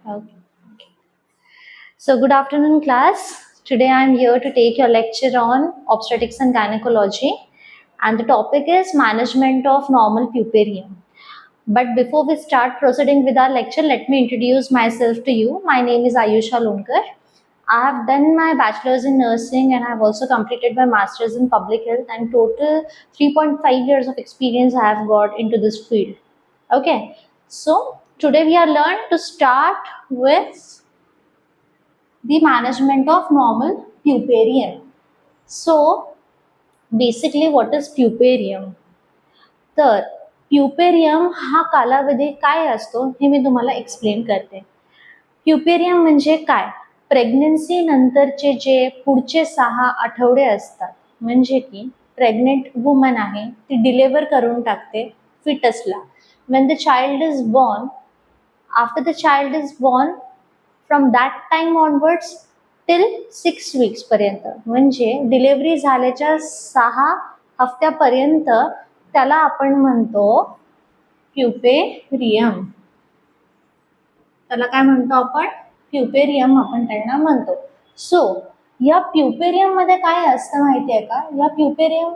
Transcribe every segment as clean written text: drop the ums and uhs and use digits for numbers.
Okay. So good afternoon, class. Today I am here to take your lecture on obstetrics and gynecology, and the topic is management of normal puerperium. But before we start proceeding with our lecture, let me introduce myself to you. My name is Ayusha Lonkar. I have done my bachelor's in nursing and I have also completed my master's in public health, and total 3.5 years of experience I have got into this field. Okay, so today we are learned to start with the management of normal puerperium. So basically what is puerperium? तर प्युपेरियम हा कालावधी काय असतो हे मी तुम्हाला explain करते. प्युपेरियम म्हणजे काय? प्रेग्नन्सी नंतरचे जे पुढचे 6 आठवडे असतात, म्हणजे की प्रेग्नेंट वुमन आहे ती डिलिव्हर करून टाकते फिटसला. when the child is born, after the child is born, from that time onwards till 6 weeks पर्यंत, म्हणजे डिलिव्हरी झाल्याच्या 6 हफ्त्यापर्यंत त्याला आपण म्हणतो प्युपेरियम. त्याला काय म्हणतो आपण? प्युपेरियम आपण त्यांना म्हणतो. सो या प्युपेरियम मध्ये काय असतं माहिती आहे का? या प्युपेरियम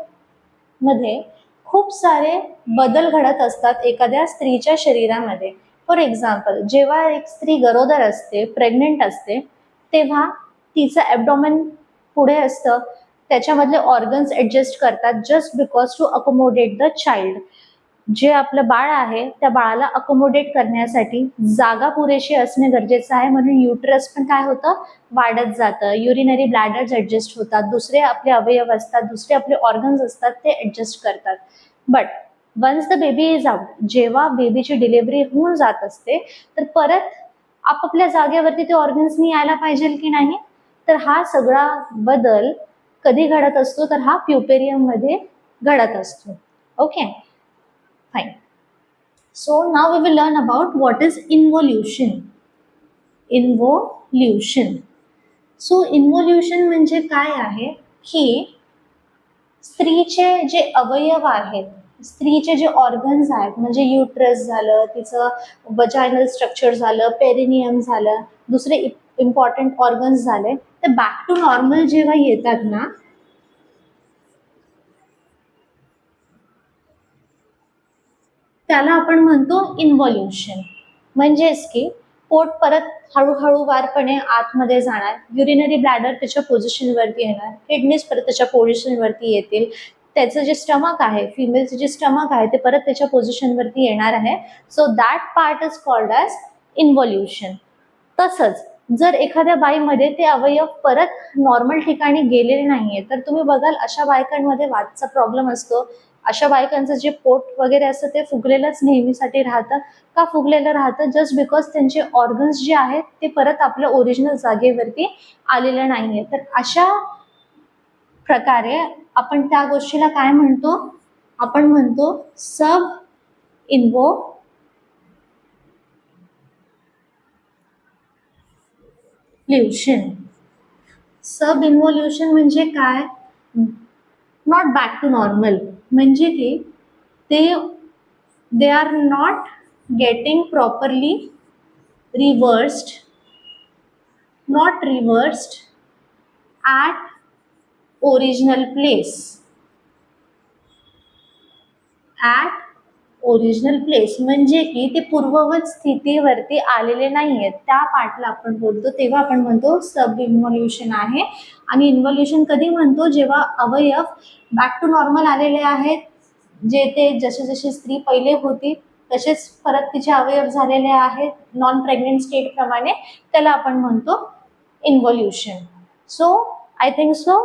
मध्ये खूप सारे बदल घडत असतात एखाद्या स्त्रीच्या शरीरामध्ये. फॉर एक्झाम्पल, जेव्हा एक स्त्री गरोदर असते, प्रेग्नेंट असते, तेव्हा तिचं ॲब्डोमेन पुढे असतं, त्याच्यामधले ऑर्गन्स ॲडजस्ट करतात just because to accommodate the child. जे आपलं बाळ आहे त्या बाळाला अकोमोडेट करण्यासाठी जागा पुरेशी असणे गरजेचं आहे, म्हणून युटरस पण काय होतं, वाढत जातं. युरिनरी ब्लॅडर्स ॲडजस्ट होतात, दुसरे आपले अवयव असतात, दुसरे आपले ऑर्गन्स असतात ते ॲडजस्ट करतात. But once the baby is out, जेव्हा बेबीची डिलिव्हरी होऊन जात असते, तर परत आपापल्या जागेवरती ते ऑर्गन्सनी यायला पाहिजे की नाही, तर हा सगळा बदल कधी घडत असतो, तर हा प्युपेरियम मध्ये घडत असतो. Okay, fine. So now we will learn about what is involution. Involution. So involution म्हणजे काय आहे की स्त्रीचे जे अवयव आहेत, स्त्रीचे जे ऑर्गन्स आहेत, म्हणजे युट्रस झालं, तिचं वजायनल स्ट्रक्चर झालं, पेरिनियम झालं, दुसरे इम्पॉर्टंट ऑर्गन्स झाले, ते बॅक टू नॉर्मल जेव्हा येतात ना, त्याला आपण म्हणतो इन्व्हॉल्युशन. म्हणजेच की पोट परत हळूहळू वारपणे आतमध्ये जाणार, युरिनरी ब्लॅडर त्याच्या पोझिशनवरती येणार, किडनीज परत त्याच्या पोझिशनवरती येतील, त्याचं जे स्टमक आहे, फिमेलचं जे स्टमक आहे ते परत त्याच्या पोझिशनवरती येणार आहे. So that part is called as involution. तसंच जर एखाद्या बाईमध्ये ते अवयव परत नॉर्मल ठिकाणी गेलेले नाहीये, तर तुम्ही बघाल अशा बायकांमध्ये वातचा प्रॉब्लेम असतो. अशा बायकांचं जे पोट वगैरे असतं ते फुगलेलंच नेहमीसाठी राहतं. का फुगलेलं राहतं? जस्ट बिकॉज त्यांचे ऑर्गन्स जे आहेत ते परत आपल्या ओरिजिनल जागेवरती आलेले नाहीये. तर अशा प्रकारे आपण त्या गोष्टीला काय म्हणतो? आपण म्हणतो सब इन्व्होल्युशन. सब इन्व्होल्युशन म्हणजे काय? नॉट बॅक टू नॉर्मल, म्हणजे की they are not getting properly reversed, not reversed at original place, at original place, म्हणजे की ते पूर्ववत स्थितीवरती आलेले नाहीयेत, त्या पार्टला आपण बोलतो, तेव्हा आपण म्हणतो सब इन्व्होल्युशन आहे. आणि इन्व्होल्युशन कधी म्हणतो? जेव्हा अवयव बॅक टू नॉर्मल आलेले आहेत, जे ते जसे जसे स्त्री पहिले होती तसेच परत तिचे अवयव झालेले आहेत नॉन प्रेग्नेंट स्टेट प्रमाणे, त्याला आपण म्हणतो involution. So I think so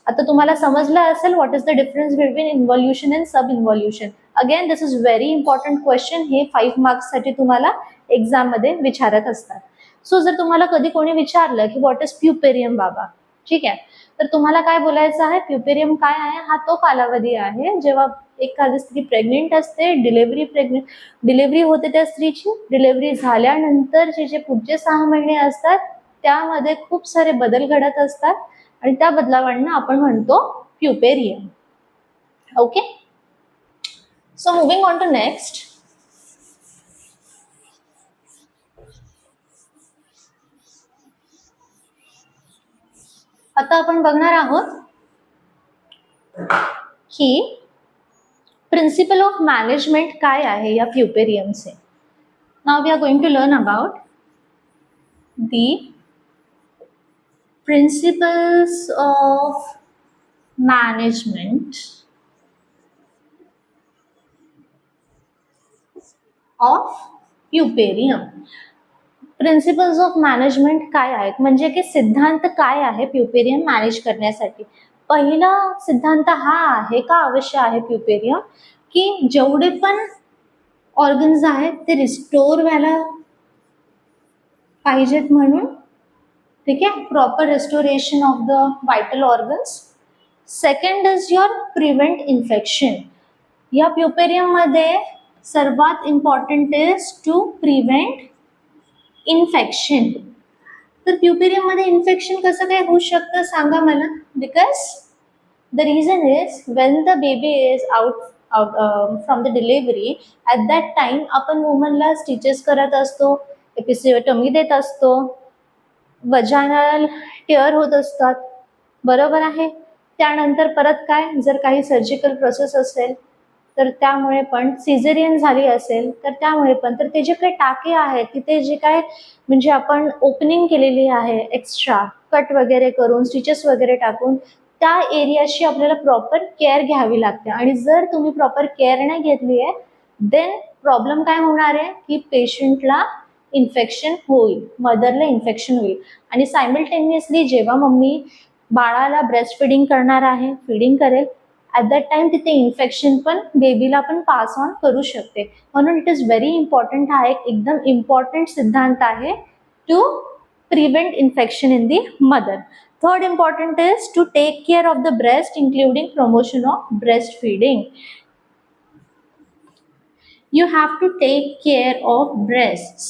आता तुम्हाला समजलं असेल what is the difference between involution and sub involution. Again this is very important question. हे 5 मार्क्ससाठी तुम्हाला एक्झाम मध्ये विचारत असतात. सो जर तुम्हाला कधी कोणी विचारलं की व्हॉट इज प्युपेरियम बाबा, ठीक आहे, तर तुम्हाला काय बोलायचं आहे? प्युपेरियम काय आहे? हा तो कालावधी आहे जेव्हा एखादी स्त्री प्रेग्नेंट असते, डिलिव्हरी होते त्या स्त्रीची, डिलिव्हरी झाल्यानंतरचे जे पुढचे 6 महिने असतात त्यामध्ये खूप सारे बदल घडत असतात आणि त्या बदलावांना आपण म्हणतो puerperium. Okay, so moving on to next. आता आपण बघणार आहोत की प्रिन्सिपल ऑफ मॅनेजमेंट काय आहे या प्युपेरियमचे. Now we are going to learn about the principles of management of puerperium. Principles of management काय आहेत, म्हणजे की सिद्धांत काय आहे प्युपेरियम मॅनेज करण्यासाठी. पहिला सिद्धांत हा आहे, का अवश्य आहे प्युपेरियम, की जेवढे पण ऑर्गन्स आहेत ते रिस्टोर व्हायला पाहिजेत म्हणून, ठीक आहे, proper restoration of the vital organs. Second is your prevent infection. या प्युपेरियम मध्ये सर्वात important is to prevent infection. तर प्युपेरियम मध्ये इन्फेक्शन कसं काय होऊ शकतं सांगा मला. Because the reason is Wien the baby is out from the delivery, at that time आपण वुमनला स्टिचेस करत असतो, एपिसिओटॉमी देत असतो, वजायनल टिअर होत असतात, बरोबर आहे. त्यानंतर परत काय, जर काही सर्जिकल प्रोसेस असेल तर त्यामुळे पण, सिझेरियन झाली असेल तर त्यामुळे पण, तर ते जे काही टाके आहेत तिथे जे काय म्हणजे आपण ओपनिंग केलेली आहे एक्स्ट्रा कट वगैरे करून स्टिचेस वगैरे टाकून, त्या एरियाची आपल्याला प्रॉपर केअर घ्यावी लागते. आणि जर तुम्ही प्रॉपर केअर नाही घेतली आहे देन प्रॉब्लेम काय होणार आहे की पेशंटला इन्फेक्शन होईल, मदरला इन्फेक्शन होईल. आणि सायमल्टेनियसली जेव्हा मम्मी बाळाला ब्रेस्ट फिडिंग करणार आहे, फिडिंग करेल, ॲट दॅट टाइम तिथे इन्फेक्शन पण बेबीला पण पास ऑन करू शकते. म्हणून इट इज व्हेरी इम्पॉर्टंट, हा एक एकदम इम्पॉर्टंट सिद्धांत आहे to prevent infection in the mother. Third important is to take care of the breast including promotion of breast feeding. You have to take care of breasts.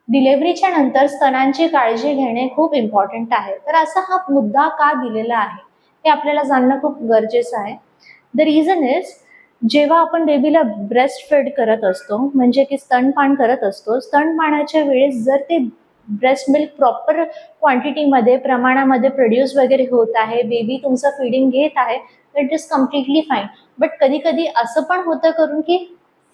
डिलिव्हरीच्या नंतर स्तनांची काळजी घेणे खूप इम्पॉर्टंट आहे. तर असा हा मुद्दा का दिलेला आहे हे आपल्याला जाणणं खूप गरजेचं आहे. द रिझन इज, जेव्हा आपण बेबीला ब्रेस्ट फीड करत असतो, म्हणजे की स्तनपान करत असतो, स्तनपानाच्या वेळेस जर ते ब्रेस्ट मिल्क प्रॉपर क्वांटिटीमध्ये, प्रमाणामध्ये प्रोड्यूस वगैरे होत आहे, बेबी तुमचं फिडिंग घेत आहे, तर it is completely fine. But कधी कधी असं पण होतं करून की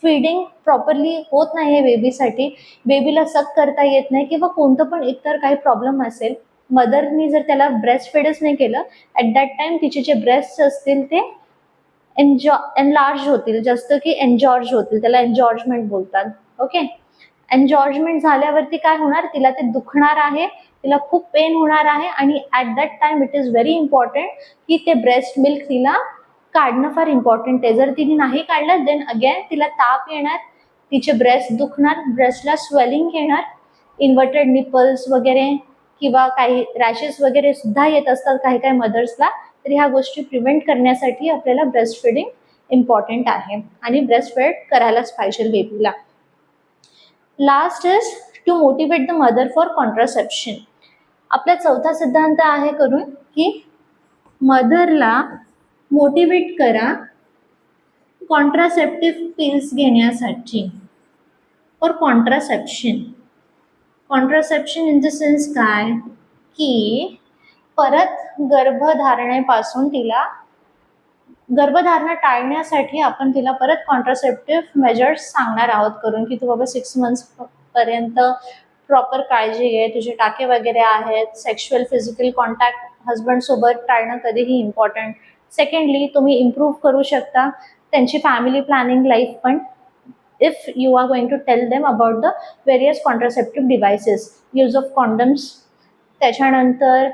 फीडिंग प्रॉपरली होत नाही आहे बेबीसाठी, बेबीला सक करता येत नाही, किंवा कोणतं पण इतर काही प्रॉब्लेम असेल, मदरनी जर त्याला ब्रेस्ट फीडच नाही केलं, ॲट दॅट टाइम तिचे जे ब्रेस्ट असतील ते एनलार्ज होतील, जास्त की एन्जॉर्ज होतील, त्याला एन्जॉर्जमेंट बोलतात. ओके, एन्जॉर्जमेंट झाल्यावरती काय होणार, तिला ते दुखणार आहे, तिला खूप पेन होणार आहे. आणि at that time it is very important की ते ब्रेस्ट मिल्क तिला काढणं फार इम्पॉर्टंट आहे. जर तिने नाही काढलं देन अगेन तिला ताप येणार, तिचे ब्रेस्ट दुखणार, ब्रेस्टला स्वेलिंग येणार, इन्व्हर्टेड निपल्स वगैरे किंवा काही रॅशेस वगैरे सुद्धा येत असतात काही काही मदर्सला. तर ह्या गोष्टी प्रिव्हेंट करण्यासाठी आपल्याला ब्रेस्ट फीडिंग इम्पॉर्टंट आहे आणि ब्रेस्ट फीड करायलाच पाहिजे बेबीला. Last is to motivate the mother for contraception. आपला चौथा सिद्धांत आहे करून की मदरला मोटिवेट करा कॉन्ट्रासेप्टिव्ह पिल्स घेण्यासाठी for contraception. Contraception in the sense काय की परत गर्भधारणेपासून तिला, गर्भधारणा टाळण्यासाठी आपण तिला परत कॉन्ट्रासेप्टिव्ह मेजर्स सांगणार आहोत करून की तू बाबा 6 months पर्यंत प्रॉपर काळजी घे, तुझे टाके वगैरे आहेत, सेक्शुअल फिजिकल कॉन्टॅक्ट हजबंड सोबत टाळणं कधीही इम्पॉर्टंट. सेकंडली तुम्ही इम्प्रूव्ह करू शकता त्यांची फॅमिली प्लॅनिंग लाईफ पण, if you are going to tell them about the various contraceptive devices, use of condoms, त्याच्यानंतर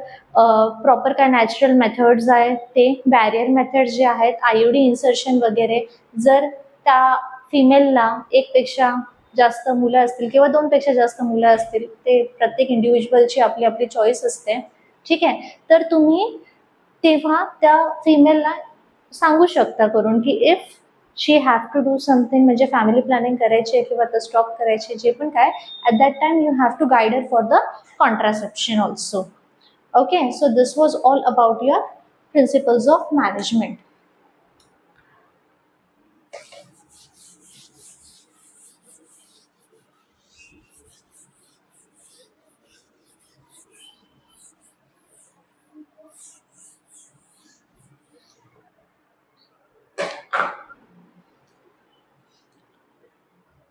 प्रॉपर काय नॅचरल मेथड्स आहेत ते, बॅरियर मेथड्स जे आहेत, आयओडी इन्सर्शन वगैरे. जर त्या फिमेलला एकपेक्षा जास्त मुलं असतील किंवा 2पेक्षा जास्त मुलं असतील, ते प्रत्येक इंडिव्हिज्युअलची आपली आपली चॉईस असते, ठीक आहे. तर तुम्ही तेव्हा त्या फिमेलला सांगू शकता करून की if she have to do something, म्हणजे फॅमिली प्लॅनिंग करायची किंवा तर स्टॉप करायचे, जे पण काय, at that time you have to guide her for the contraception also. Okay, so this was all about your principles of management.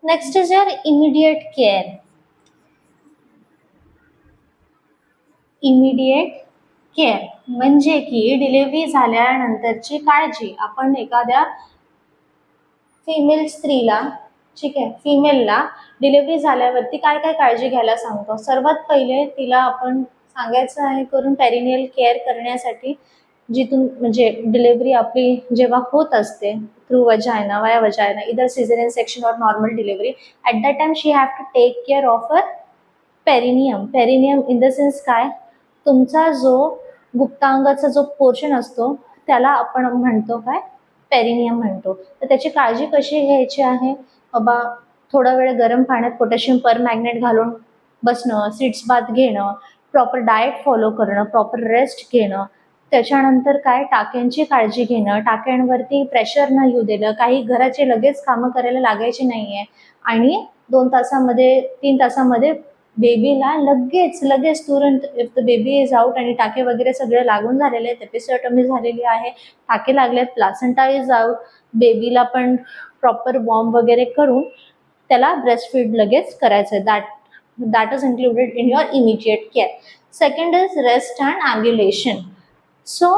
Next is your immediate care. Immediate care म्हणजे की delivery झाल्यानंतरची काळजी. आपण एखाद्या female स्त्रीला, ठीक आहे, फिमेलला delivery झाल्यावरती काय काय काळजी घ्यायला सांगतो. सर्वात पहिले तिला आपण सांगायचं आहे करून पेरिनियल केअर करण्यासाठी, जिथून म्हणजे डिलिव्हरी आपली जेव्हा होत असते थ्रू वजायना, वाया वजायना, इधर सिझेरियन सेक्शन और normal delivery, at that time she have to take care of a perineum. Perineum in the sense काय, तुमचा जो गुप्तांगाचा जो पोर्शन असतो त्याला आपण म्हणतो काय, पेरिनियम म्हणतो. तर त्याची काळजी कशी घ्यायची आहे, बाबा थोडा वेळ गरम पाण्यात पोटॅशियम पर मॅग्नेट घालून बसणं, सीट्स बाथ घेणं, प्रॉपर डाएट फॉलो करणं, प्रॉपर रेस्ट घेणं. त्याच्यानंतर काय, टाक्यांची काळजी घेणं, टाक्यांवरती प्रेशर न येऊ देणं, काही घराचे लगेच कामं करायला लागायचे नाहीये आणि 2 तासामध्ये 3 तासामध्ये बेबीला लगेच तुरंत, if the baby is out आणि टाके वगैरे सगळे लागून झालेले आहेत, एपिसोटॉमी झालेली आहे, टाके लागलेत, प्लासेंटा इज आउट, बेबीला पण प्रॉपर वॉर्म वगैरे करून त्याला ब्रेस्ट फीड लगेच करायचं आहे. That is included in your immediate care. Second is rest and ambulation. So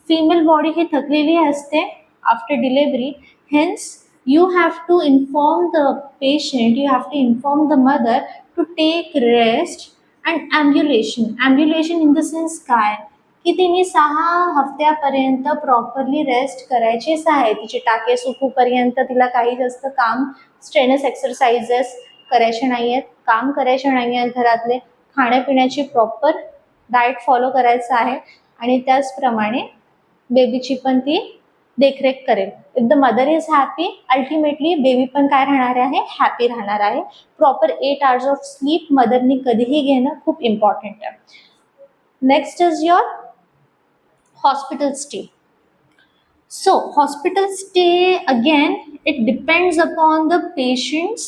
female body ही थकलेली असते after delivery, hence you have to inform the patient, you have to inform the mother to take rest and ambulation. Ambulation in the sense काय, की तिने 6 हफ्त्यापर्यंत properly rest करायचीच आहे. तिचे टाके सुकूपर्यंत तिला काही जास्त काम, स्ट्रेनस एक्सरसाइजेस करायचे नाही आहेत, काम करायचे नाही आहेत घरातले, खाण्यापिण्याची प्रॉपर डाएट फॉलो करायचं आहे आणि त्याचप्रमाणे बेबीची पण ती देखरेख करेल. If the mother is happy, ultimately baby पण काय राहणार आहे, हॅपी राहणार आहे. प्रॉपर 8 hours ऑफ स्लीप मदरनी कधीही घेणं खूप इम्पॉर्टंट आहे. Next is your hospital stay. So hospital stay again it depends upon the patient's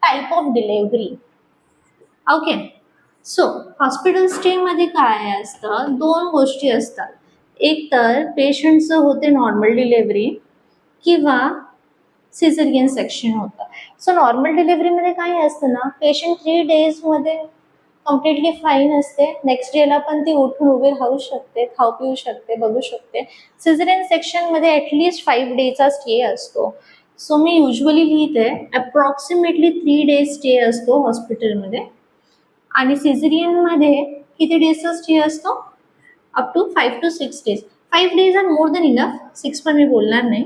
type of delivery. Okay, so hospital स्टेमध्ये काय असतं, 2 गोष्टी असतात. एक तर पेशंटचं होते नॉर्मल डिलिव्हरी किंवा सिझेरियन सेक्शन होतं. सो नॉर्मल डिलिव्हरीमध्ये काय असतं ना, पेशंट 3 daysमध्ये कम्प्लिटली फाईन असते. नेक्स्ट डेला पण ती उठून उभी राहू शकते, खाऊ पिऊ शकते, बघू शकते. सिझेरियन सेक्शनमध्ये ॲटलिस्ट 5 days स्टे असतो. सो मी युजली लिहिते अप्रॉक्सिमेटली 3 days स्टे असतो हॉस्पिटलमध्ये. आणि सिझेरियनमध्ये किती डेजचा स्टे असतो, up to 5 to 6 days. 5 days are more than enough, 6 पण मी बोलणार नाही,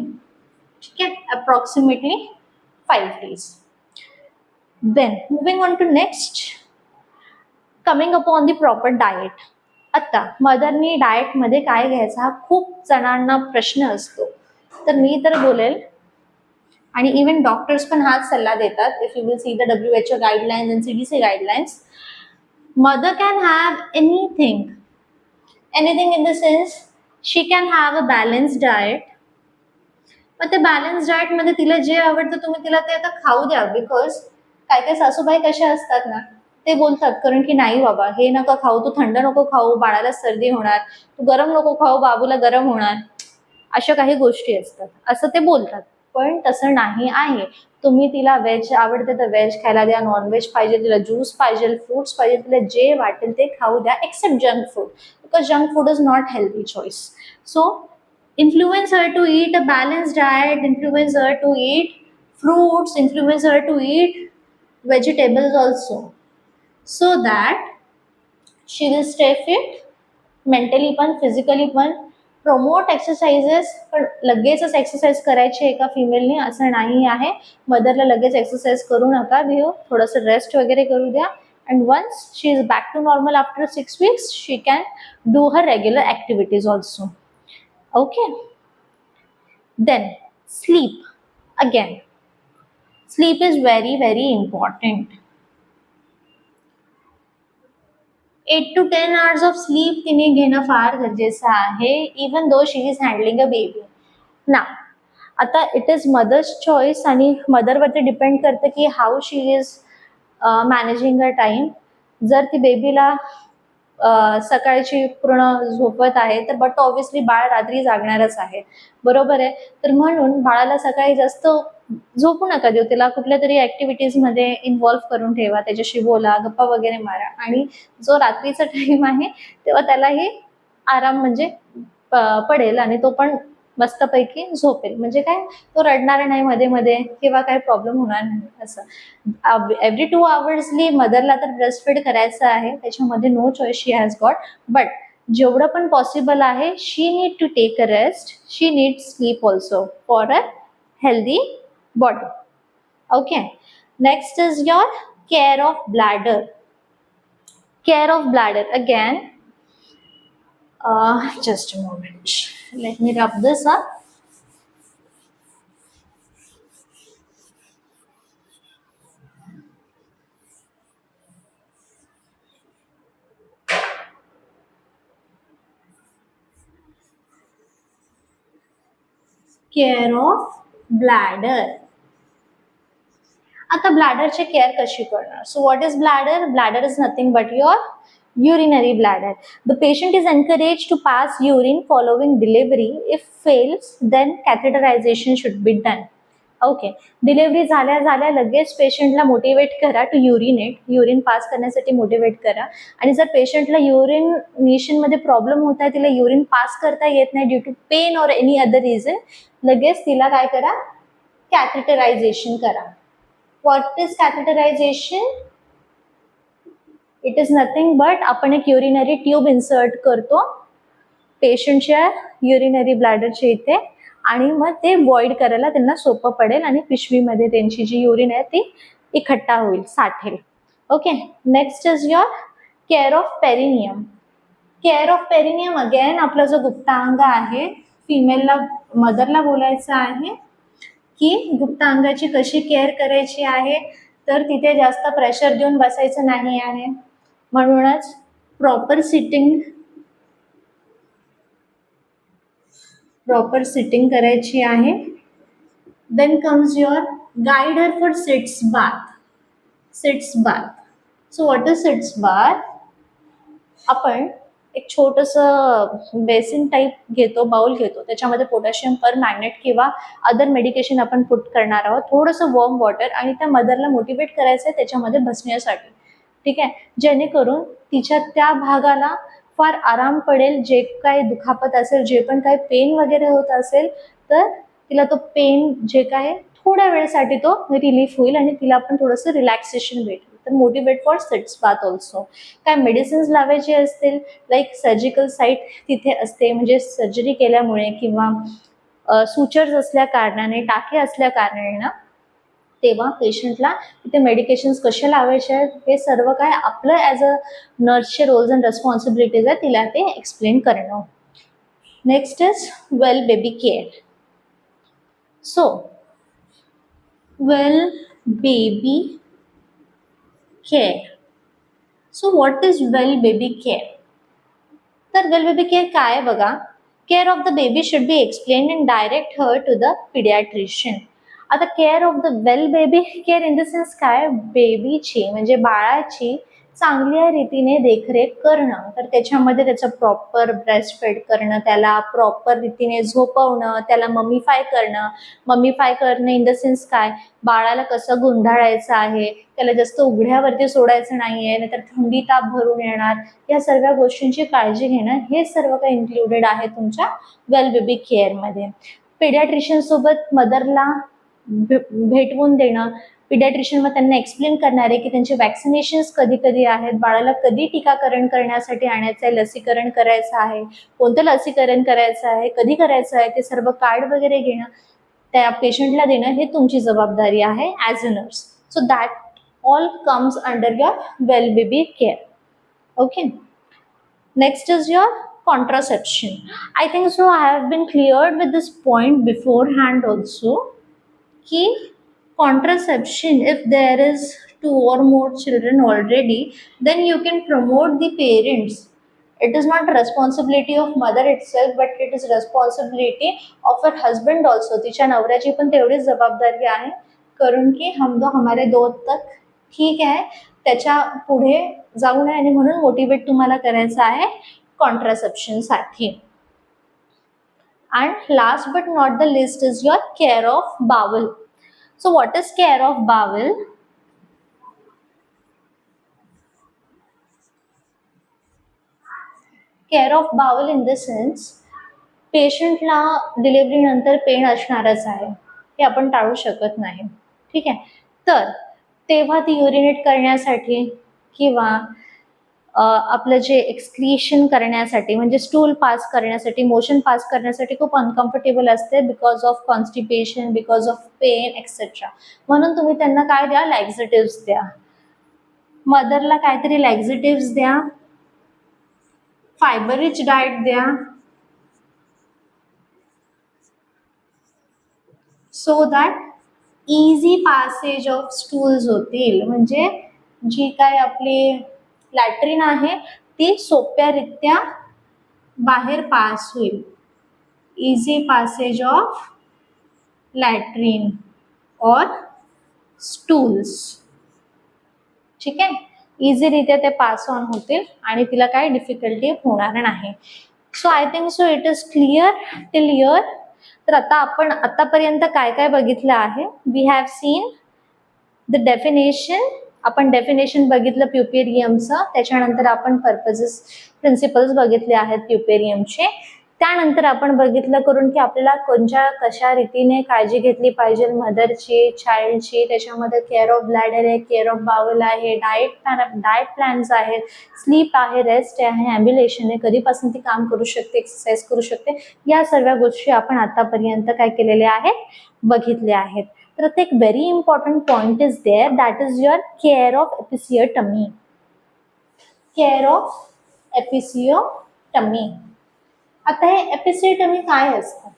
ठीक आहे, approximately 5 days. Then moving on to next, coming upon the proper diet. आता मदरनी डाएटमध्ये काय घ्यायचा हा खूप जणांना प्रश्न असतो. तर मी तर बोलेल, आणि इवन डॉक्टर्स पण हाच सल्ला देतात, if you will see the WHO guidelines and CDC guidelines, mother can have anything in the sense she can have a balanced diet. पण ते बॅलन्स डाएटमध्ये तिला जे आवडतं तुम्ही तिला ते आता खाऊ द्या. बिकॉज काय काय सासूबाई कशा असतात ना, ते बोलतात कारण की नाही बाबा हे नका खाऊ, तू थंड नको खाऊ, बाळाला सर्दी होणार, तू गरम नको खाऊ, बाबूला गरम होणार, अशा काही गोष्टी असतात, असं ते बोलतात. पण तसं नाही आहे. तुम्ही तिला व्हेज आवडते तर व्हेज खायला द्या, नॉनव्हेज पाहिजे तिला, ज्यूस पाहिजे, फ्रूट्स पाहिजे, तिला जे वाटेल ते खाऊ द्या, except junk food, because junk food is not healthy choice. So influence her to eat a balanced diet, influence her to eat fruits, influence her to eat vegetables also, so that she will stay fit mentally पण physically पण. Promote exercises, पण लगेचच exercise करायची एका फिमेलने असं नाही आहे. मदरला लगेच एक्सरसाइज करू नका देऊ, थोडंसं रेस्ट वगैरे करू द्या. And once she is back to normal after 6 weeks she can do her regular activities also. Okay, then sleep. Again, sleep is very very important. 8 to 10 hours of sleep तिने घेणं फार गरजेचं आहे, even though she is handling a baby. ना आता it is mother's choice आणि मदरवरती depend करतं की how she is managing a time. जर ती बेबीला सकाळची पूर्ण झोपत आहे तर बट ऑब्व्हियसली बाळ रात्री जागणारच आहे, बरोबर आहे. तर म्हणून बाळाला सकाळी जास्त झोपू नका देऊ, त्याला कुठल्या तरी ऍक्टिव्हिटीज मध्ये इन्व्हॉल्व्ह करून ठेवा, त्याच्याशी बोला, गप्पा वगैरे मारा. आणि जो रात्रीचा टाइम आहे तेव्हा त्यालाही आराम म्हणजे पडेल आणि तो पण मस्तपैकी झोपेल. म्हणजे काय, तो रडणार नाही मध्ये मध्ये किंवा काही प्रॉब्लेम होणार नाही असं. एव्हरी 2 आवर्सली मदरला तर ब्रेस्ट फीड करायचं आहे, त्याच्यामध्ये no choice she has got. But जेवढं पण पॉसिबल आहे, she need to take a rest, she need sleep also for a healthy body. Okay, next is your care of bladder. Care of bladder again, just a moment, let me rub this up. Care of bladder. आता ब्लॅडरची care कशी करणार? So what is bladder? Bladder is nothing but your urinary bladder. The patient is encouraged to pass urine following delivery. If fails, then catheterization should be done. Okay, delivery झाल्या झाल्या लगेच पेशंटला motivate करा to युरिनेट, urine pass करण्यासाठी motivate करा. आणि जर पेशंटला युरिनेशन मध्ये प्रॉब्लेम होत आहे, तिला युरिन पास करता येत नाही due to pain or any other reason, लगेच तिला काय करा, कॅथेटरायझेशन करा. What is catheterisation? It is nothing but आपण एक युरिनरी ट्यूब इन्सर्ट करतो पेशंटच्या युरिनरी ब्लॅडरच्या इथे, आणि मग ते वॉइड करायला त्यांना सोपं पडेल आणि पिशवीमध्ये त्यांची जी युरिन आहे ती इकट्ठा होईल, साठेल. Okay, next is your care of perineum. Care of perineum again आपला जो गुप्तांग आहे, फिमेलला मदरला बोलायचं आहे की गुप्तांगाची कशी केअर करायची आहे. तर तिथे जास्त प्रेशर देऊन बसायचं नाही आहे, म्हणूनच प्रॉपर सिटिंग करायची आहे. Then comes your guider for sitz bath. So what is sitz bath? आपण एक छोटंसं बेसिन टाईप घेतो, बाउल घेतो, त्याच्यामध्ये पोटॅशियम पर मॅग्नेट किंवा अदर मेडिकेशन आपण पुट करणार आहोत, थोडंसं वॉर्म वॉटर, आणि त्या मदरला मोटिवेट करायचं आहे त्याच्यामध्ये बसण्यासाठी. ठीक आहे, जेणेकरून तिच्या त्या भागाला फार आराम पडेल. जे काही दुखापत असेल, जे पण काही पेन वगैरे होत असेल, तर तिला तो पेन जे काय थोड्या वेळेसाठी तो रिलीफ होईल आणि तिला पण थोडंसं रिलॅक्सेशन भेटेल. तर motivate for sitz bath also. काय मेडिसिन्स लावायचे असतील, लाईक सर्जिकल साईट तिथे असते, म्हणजे सर्जरी केल्यामुळे किंवा सुचर्स असल्या कारणाने, टाके असल्या कारणाने ना, तेव्हा पेशंटला तिथे मेडिकेशन्स कसे लावायचे आहेत हे सर्व काय आपलं ॲज अ नर्सचे रोल्स अँड रेस्पॉन्सिबिलिटीज आहे, तिला ते एक्सप्लेन करणं. Next is well baby care. So well baby care. So what is well baby care? तर वेल बेबी केअर काय आहे बघा. Care of the baby should be explain and direct her to the paediatrician. आता care of the well baby care in the sense काय, बेबीची म्हणजे बाळाची चांगल्या रीतीने देखरेख करणं. तर त्याच्यामध्ये त्याचं प्रॉपर ब्रेस्ट फीड करणं, त्याला प्रॉपर रीतीने झोपवणं, त्याला मम्मीफाय करणं इन द सेन्स काय, बाळाला कसं गुंडाळायचं आहे, त्याला जास्त उघड्यावरती सोडायचं नाहीये, नाहीतर थंडी ताप भरून येणार. या सर्व गोष्टींची काळजी घेणं, हे सर्व काही इन्क्लुडेड आहे तुमच्या वेल बेबी केअरमध्ये. पिडियाट्रिशियन सोबत मदरला भेटवून देणं, पिडियाट्रिशियन मग त्यांना एक्सप्लेन करणार आहे की त्यांचे वॅक्सिनेशन्स कधी कधी आहेत, बाळाला कधी टीकाकरण करण्यासाठी आणायचं आहे, लसीकरण करायचं आहे, कोणतं लसीकरण करायचं आहे, कधी करायचं आहे, ते सर्व कार्ड वगैरे घेणं, त्या पेशंटला देणं, हे तुमची जबाबदारी आहे as a nurse. So that all comes under your well baby care. Okay, next is your contraception. I think so I have been cleared with this point beforehand also. Ki contraception, if there is 2 or more children already, then you can promote the parents. It is not responsibility of mother itself, but it is responsibility of her husband also. तिच्या नवऱ्याची पण तेवढीच जबाबदारी आहे, कारण की हम दो हमारे दो तक ठीक आहे, त्याच्या पुढे जाऊ नये, आणि म्हणून मोटिवेट तुम्हाला करायचं आहे कॉन्ट्रासेप्शन साठी. And last but not the least is your care of bowel. So what is care of bowel? Care of bowel in the sense पेशंटला डिलिव्हरी नंतर पेन असणारच आहे, हे आपण टाळू शकत नाही. ठीक आहे, तर तेव्हा ती युरिनेट करण्यासाठी किंवा आपलं जे एक्सक्रिशन करण्यासाठी म्हणजे स्टूल पास करण्यासाठी, मोशन पास करण्यासाठी खूप अनकम्फर्टेबल असते because of constipation, because of pain etcetera. म्हणून तुम्ही त्यांना काय द्या, लॅक्झेटिव्स द्या. मदरला काहीतरी लॅक्झेटिव्स द्या, फायबर रिच डाएट द्या, so that easy passage of stools होतील. म्हणजे जी काय आपली लॅट्रिन आहे ती सोप्यारित्या बाहेर पास होईल. इझी पासेज ऑफ लॅट्रिन और स्टूल्स. ठीक आहे, इझीरित्या ते पास ऑन होतील आणि तिला काही डिफिकल्टी होणार नाही. So I think so it is clear till here. तर आता आपण आतापर्यंत काय काय बघितलं आहे? We have seen the definition. आपण डेफिनेशन बघितलं प्युपेरियमचं, त्याच्यानंतर आपण पर्पजेस, प्रिन्सिपल्स बघितले आहेत प्युपेरियमचे. त्यानंतर आपण बघितलं करून की आपल्याला कोणत्या कशा रीतीने काळजी घेतली पाहिजे मदरची, चाइल्डची. त्याच्यामध्ये केअर ऑफ ब्लॅडर आहे, केअर ऑफ बाउल आहे, डाएट प्लॅन्स आहेत, स्लीप आहे, रेस्ट आहे, ॲम्ब्युलेशन आहे, कधीपासून ती काम करू शकते, एक्सरसाइज करू शकते, या सर्व गोष्टी आपण आतापर्यंत काय केलेल्या आहेत, बघितल्या आहेत. तर एक very important point is there, that is your care of episiotomy. Care of episiotomy. आता हे एपिसियोटमी काय असतं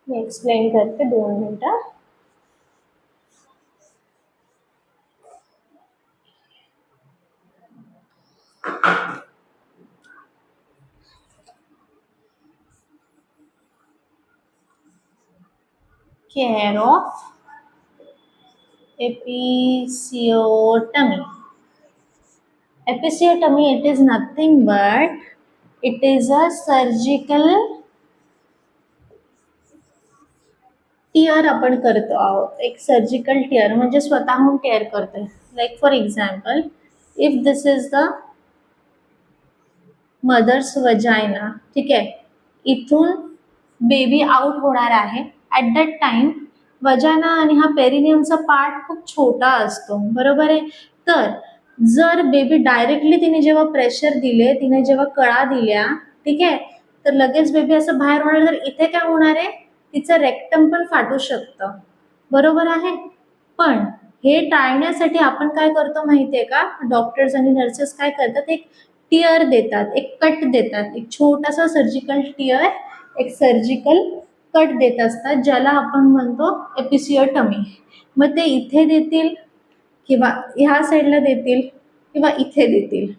मी एक्सप्लेन करते, 2 मिनिटं. Care of episiotomy. Episiotomy, it is nothing but it is a surgical tear आपण करतो आहोत. एक सर्जिकल टिअर म्हणजे स्वतःहून टिअर करतोय. Like for example, if this is the mother's vagina, ठीक आहे, इथून बेबी आउट होणार आहे. ॲट दॅट टाइम वजाना आणि हा पेरिनियमचा पार्ट खूप छोटा असतो, बरोबर आहे. तर जर बेबी डायरेक्टली तिने जेव्हा प्रेशर दिले, तिने जेव्हा कळा दिल्या, ठीक आहे, तर लगेच बेबी असं बाहेर होणार. तर इथे काय होणार आहे, तिचं रेक्टम पण फाटू शकतं, बरोबर आहे. पण हे टाळण्यासाठी आपण काय करतो माहितीये का, डॉक्टर्स आणि नर्सेस काय करतात, एक टिअर देतात, एक कट देतात, एक छोटासा सर्जिकल टिअर, एक सर्जिकल कट देत असतात, ज्याला आपण म्हणतो एपिसियोटमी. मग ते इथे देतील किंवा ह्या साईडला देतील किंवा इथे देतील.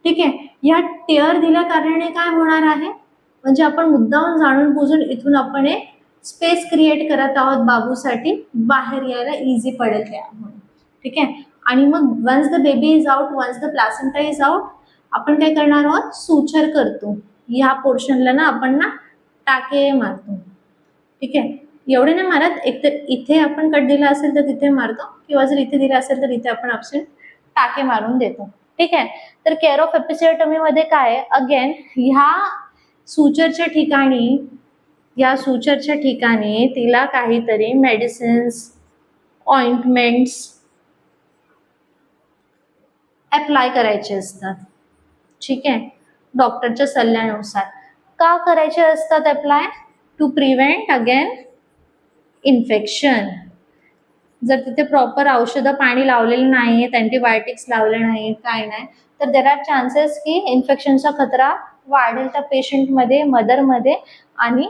ठीक आहे, या टिअर दिल्या कारणाने काय होणार आहे, म्हणजे आपण मुद्दाम जाणून बुजून इथून आपण एक स्पेस क्रिएट करत आहोत बाबूसाठी बाहेर यायला इझी पडेल त्यामुळे. ठीक आहे, आणि मग once the baby is out, once the placenta is out, आपण काय करणार आहोत, सुचर करतो. ह्या पोर्शनला ना आपण ना टाके मारतो. ठीक आहे, एवढे नाही मारत, एकतर इथे आपण कट दिला असेल तर तिथे मारतो, किंवा जर इथे दिला असेल तर इथे आपण ऑप्शन टाके मारून देतो. ठीक आहे, तर केअर ऑफ एपिसियोटमी मध्ये काय, अगेन ह्या सुचरच्या ठिकाणी, या सुचरच्या ठिकाणी तिला काहीतरी मेडिसिन्स, ऑइंटमेंट्स अप्लाय करायचे असतात. ठीक आहे, डॉक्टरच्या सल्ल्यानुसार. का करायचे असतात apply, to prevent again infection. जर तिथे प्रॉपर औषधं पाणी लावलेलं नाही आहेत, अँटीबायोटिक्स लावले नाहीत, काय नाही, तर देर आर चान्सेस की इन्फेक्शनचा खतरा वाढेल त्या पेशंटमध्ये, मदरमध्ये, आणि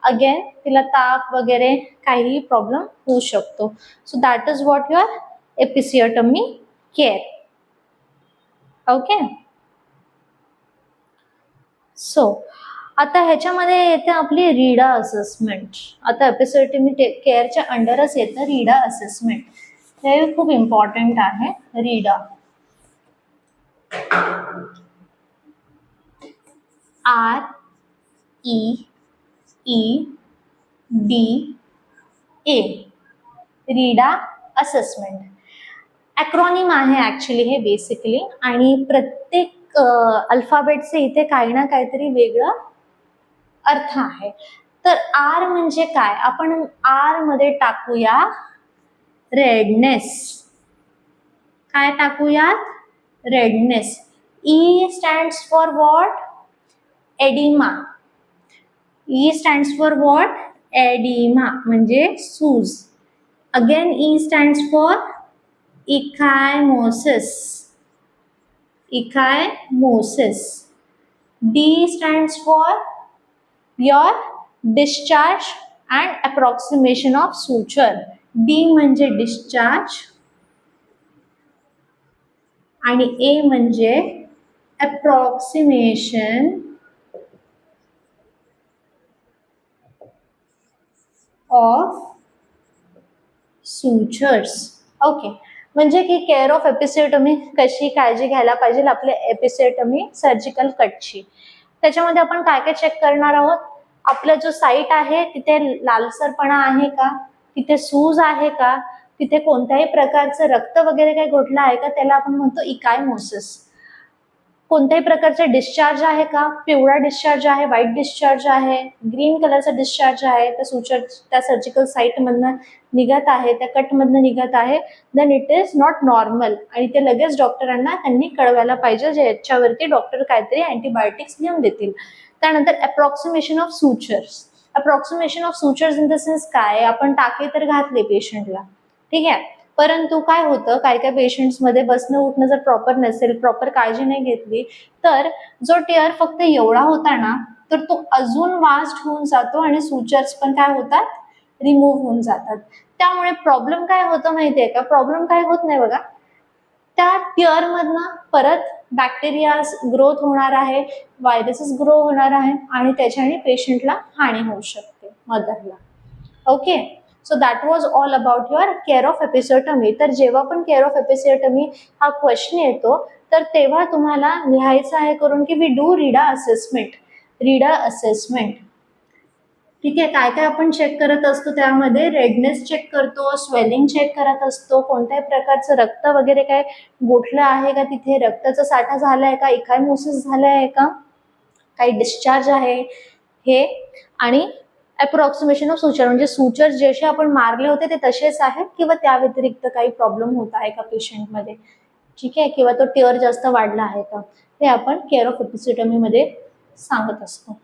अगेन तिला ताप वगैरे काहीही प्रॉब्लेम होऊ शकतो. So that is what your episiotomy care. Okay, so आता ह्याच्यामध्ये येते आपली रीडा असेसमेंट. आता एपिसियोटमी केअरच्या अंडरच येतं रीडा असेसमेंट. हे खूप इम्पॉर्टंट आहे. रीडा, REEDA, ए, रीडा असेसमेंट. ॲक्रॉनिम आहे ॲक्च्युली हे बेसिकली, आणि प्रत्येक अल्फाबेटचे इथे काही ना काहीतरी वेगळं अर्थ आहे. तर आर म्हणजे काय, आपण आर मध्ये टाकूया रेडनेस. काय टाकूयात, redness. E stands for what, oedema. E stands for what, oedema म्हणजे सूज. Again E stands for ecchymosis. Ecchymosis. D stands for your discharge and approximation of suture. D म्हणजे discharge आणि A म्हणजे approximation of sutures. Okay, म्हणजे की care of एपिसेटोमी कशी काळजी घ्यायला पाहिजे आपल्या एपिसेटोमी सर्जिकल कटची. त्याच्यामध्ये आपण काय काय चेक करणार आहोत, आपला जो साईट आहे तिथे लालसरपणा आहे का, तिथे सूज आहे का, तिथे कोणत्याही प्रकारचं रक्त वगैरे काही घोटलं आहे का, त्याला आपण म्हणतो इकायमोसिस. कोणत्याही प्रकारचं डिस्चार्ज आहे का, पिवळा डिस्चार्ज आहे, व्हाईट डिस्चार्ज आहे, ग्रीन कलरचा डिस्चार्ज आहे, त्या सुचर त्या सर्जिकल साईटमधनं निघत आहे, त्या कटमधनं निघत आहे, then it is not normal. आणि ते लगेच डॉक्टरांना त्यांनी कळवायला पाहिजे, ज्याच्यावरती डॉक्टर काहीतरी अँटीबायोटिक्स लिहून देतील. त्यानंतर approximation of sutures. Approximation of sutures in the sense काय, आपण टाके तर घातले पेशंटला, ठीक आहे, परंतु काय होतं, काय काय पेशंट्समध्ये बसणं उठणं जर प्रॉपर नसेल, प्रॉपर काळजी नाही घेतली, तर जो टिअर फक्त एवढा होता ना, तर तो अजून वास्ट होऊन जातो आणि सुचर्स पण काय होतात, रिमूव्ह होऊन जातात. त्यामुळे प्रॉब्लेम काय होतं माहितीये का, प्रॉब्लेम काय होत नाही बघा, त्या टिअर मधनं परत बॅक्टेरिया ग्रोथ होणार आहे, व्हायरसेस ग्रो होणार आहे आणि त्याच्याने पेशंटला हानी होऊ शकते, मदरला. Okay, so that was all about your care of episiotomy. तर जेव्हा पण केअर ऑफ एपिसेटोमी हा क्वेश्चन येतो, तर तेव्हा तुम्हाला लिहायचं आहे करून की वी डू रीडा असेसमेंट. रीडा असेसमेंट, ठीक आहे. काय काय आपण चेक करत असतो, त्यामध्ये रेडनेस चेक करतो, स्वेलिंग चेक करत असतो, कोणत्याही प्रकारचं रक्त वगैरे काय गोठलं आहे का, तिथे रक्ताचा साठा झाला आहे का, इकायमोसिस झाला आहे का, काही डिस्चार्ज आहे हे, आणि अप्रॉक्सिमेशन ऑफ सुचर म्हणजे सुचर जसे आपण मारले होते ते तसेच आहेत किंवा त्या व्यतिरिक्त काही प्रॉब्लेम होत आहे का पेशंटमध्ये, ठीक आहे, किंवा तो टिअर जास्त वाढला आहे का, ते आपण केअर ऑफ एपिसेटोमी मध्ये सांगत असतो.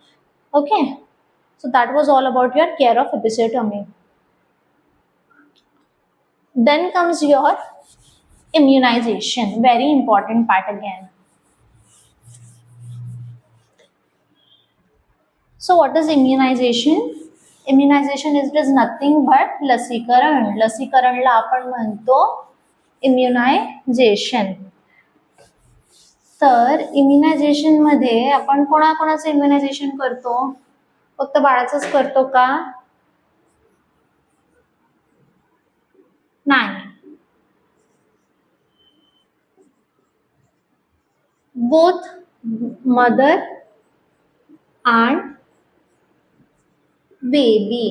Okay, so that was all about your care of episiotomy. Then comes your immunization, very important part again. So what is immunization? Immunization is nothing but लसीकरण. लसीकरणला आपण म्हणतो इम्युनायझेशन. तर इम्युनायझेशन मध्ये आपण कोणाकोणाचं इम्युनायझेशन करतो, फक्त बाळाचंच करतो का, नाही, both mother and baby.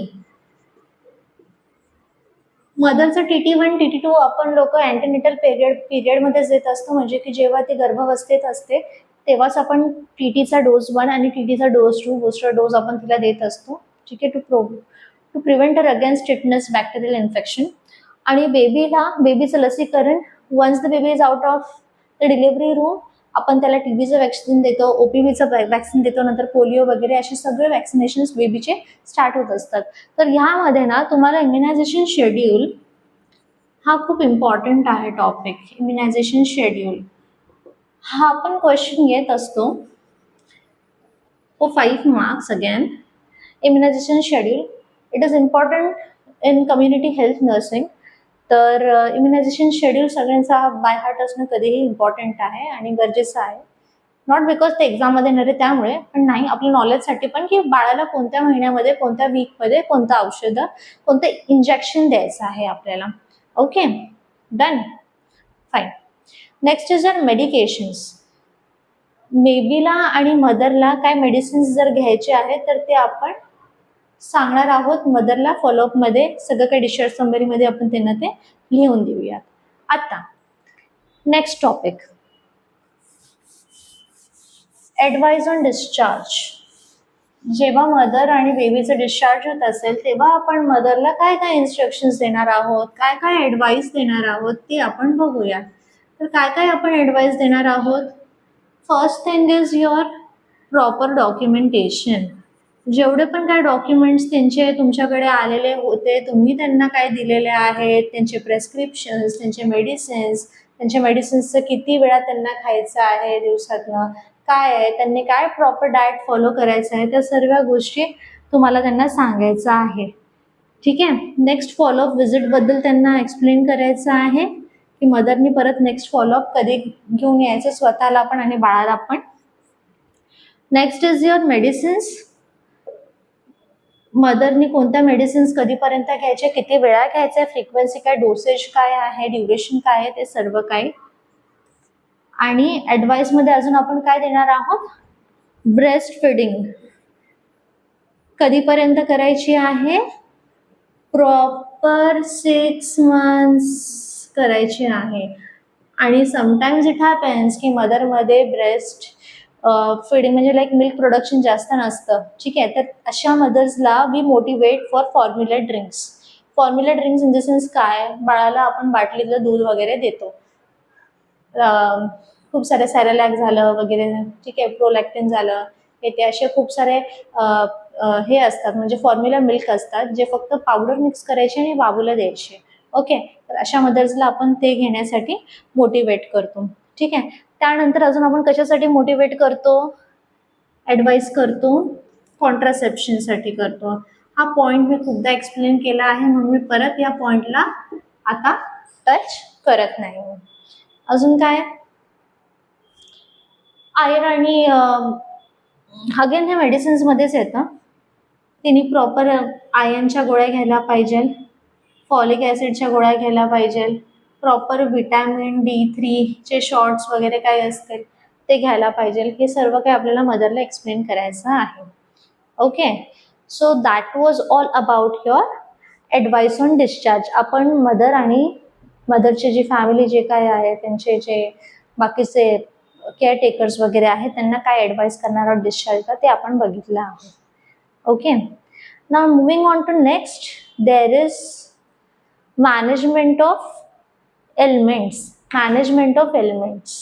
मदरचं TT1 TT2 आपण लोक अँटीनेटल पिरियड मध्ये देत असतो, म्हणजे की जेव्हा ती गर्भावस्थेत असते तेव्हाच आपण TTचा डोस 1 आणि TTचा डोस 2 बूस्टर डोस आपण तिला देत असतो, ठीक आहे, to prevent her against tetanus bacterial infection. आणि बेबीचं लसीकरण once the baby is out of the delivery room, आपण त्याला TBचं वॅक्सिन देतो, OPVचं वॅक्सिन देतो, नंतर पोलिओ वगैरे असे सगळे वॅक्सिनेशन्स बेबीचे स्टार्ट होत असतात. तर ह्यामध्ये ना तुम्हाला इम्युनायझेशन शेड्यूल हा खूप इम्पॉर्टंट आहे टॉपिक. इम्युनायझेशन शेड्यूल हा आपण क्वेश्चन येत असतो for 5 marks. Again immunisation schedule it is important in community health nursing. तर इम्युनायझेशन शेड्यूल सगळ्यांचा बाय हार्ट असणं कधीही इम्पॉर्टंट आहे आणि गरजेचं आहे. नॉट बिकॉज ते एक्झाममध्ये येणार आहे त्यामुळे, पण नाही, आपल्या नॉलेजसाठी पण, की बाळाला कोणत्या महिन्यामध्ये, कोणत्या वीकमध्ये कोणतं औषधं, कोणतं इंजेक्शन द्यायचं आहे आपल्याला. Okay, done, fine. Next is our medications. बेबीला आणि मदरला काय मेडिसिन्स जर घ्यायचे आहेत तर ते आपण सांगणार आहोत मदरला फॉलोअपमध्ये. सगळं काही डिस्चार्ज समरीमध्ये आपण त्यांना ते लिहून देऊयात. आता next topic, advice on discharge. जेव्हा मदर आणि बेबीचं डिस्चार्ज होत असेल तेव्हा आपण मदरला काय काय इन्स्ट्रक्शन्स देणार आहोत, काय काय ॲडवाइस देणार आहोत ते आपण बघूया. तर काय काय आपण ॲडवाइस देणार आहोत. First thing is your proper documentation. जेवढे पण काय डॉक्युमेंट्स त्यांचे तुमच्याकडे आलेले होते, तुम्ही त्यांना काय दिलेले आहेत, त्यांचे प्रेस्क्रिप्शन्स, त्यांच्या मेडिसिन्सचं किती वेळा त्यांना खायचं आहे दिवसातनं, काय आहे, त्यांनी काय प्रॉपर डाएट फॉलो करायचं आहे, त्या सर्व गोष्टी तुम्हाला त्यांना सांगायचं आहे. ठीक आहे. नेक्स्ट फॉलोअप व्हिजिटबद्दल त्यांना एक्सप्लेन करायचं आहे की मदरनी परत नेक्स्ट फॉलोअप कधी घेऊन यायचं स्वतःला पण आणि बाळाला पण. Next is your medicines. मदरनी कोणत्या मेडिसिन्स कधीपर्यंत घ्यायचे, किती वेळा घ्यायचे, फ्रिक्वेन्सी काय, डोसेज काय आहे, ड्युरेशन काय आहे, ते सर्व काही. आणि ॲडवाइसमध्ये अजून आपण काय देणार आहोत, ब्रेस्ट फिडिंग कधीपर्यंत करायची आहे, प्रॉपर 6 months करायची आहे. आणि समटाइम्स इट हॅपन्स की मदरमध्ये ब्रेस्ट फिडिंग म्हणजे लाईक मिल्क प्रोडक्शन जास्त नसतं. ठीक आहे. तर अशा मदर्सला we motivate for formula drinks. Formula drinks in the sense काय, बाळाला आपण बाटलीतलं दूध वगैरे देतो. खूप सारे सॅरेलॅक झालं वगैरे, ठीक आहे, प्रोलॅक्टिन झालं, हे ते असे खूप सारे हे असतात म्हणजे फॉर्म्युला मिल्क असतात जे फक्त पावडर मिक्स करायचे आणि बाबूला द्यायचे. ओके. तर अशा मदर्सला आपण ते घेण्यासाठी मोटिवेट करतो. ठीक आहे. त्यानंतर अजून आपण कशासाठी मोटिवेट करतो, ॲडवाइस करतो, कॉन्ट्रासेप्शनसाठी करतो. हा पॉईंट मी खूपदा एक्सप्लेन केला आहे म्हणून मी परत या पॉईंटला आता टच करत नाही. अजून काय, आयर्न आणि अगेन हे मेडिसिन्समध्येच येतं. तिने प्रॉपर आयर्नच्या गोळ्या घ्यायला पाहिजे, फॉलिक ॲसिडच्या गोळ्या घ्यायला पाहिजे, प्रॉपर विटॅमिन D3चे शॉर्ट्स वगैरे काय असतील ते घ्यायला पाहिजे. हे सर्व काही आपल्याला मदरला एक्सप्लेन करायचं आहे. Okay. So that was all about your advice on discharge. आपण मदर आणि मदरचे जी फॅमिली जे काय आहे, त्यांचे जे बाकीचे केअरटेकर्स वगैरे आहेत, त्यांना काय ॲडवाइस करणार आहोत डिस्चार्जला ते आपण बघितलं आहे. Okay. Now moving on to next, there is management of elements. Management of elements.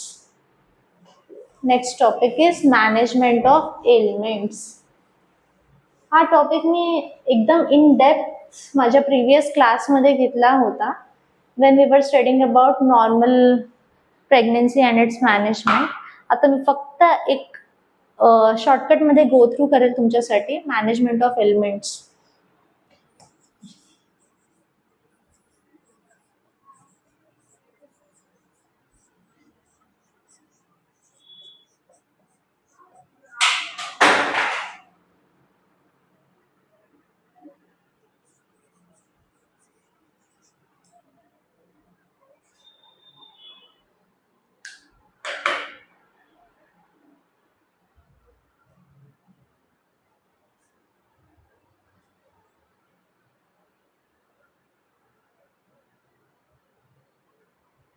Next topic is management of elements. हा टॉपिक मी एकदम इन डेप्थ माझ्या प्रिव्हियस क्लासमध्ये घेतला होता when we were studying about normal pregnancy and its management. आता मी फक्त एक शॉर्टकटमध्ये गो थ्रू करेल तुमच्यासाठी मॅनेजमेंट ऑफ एलिमेंट्स.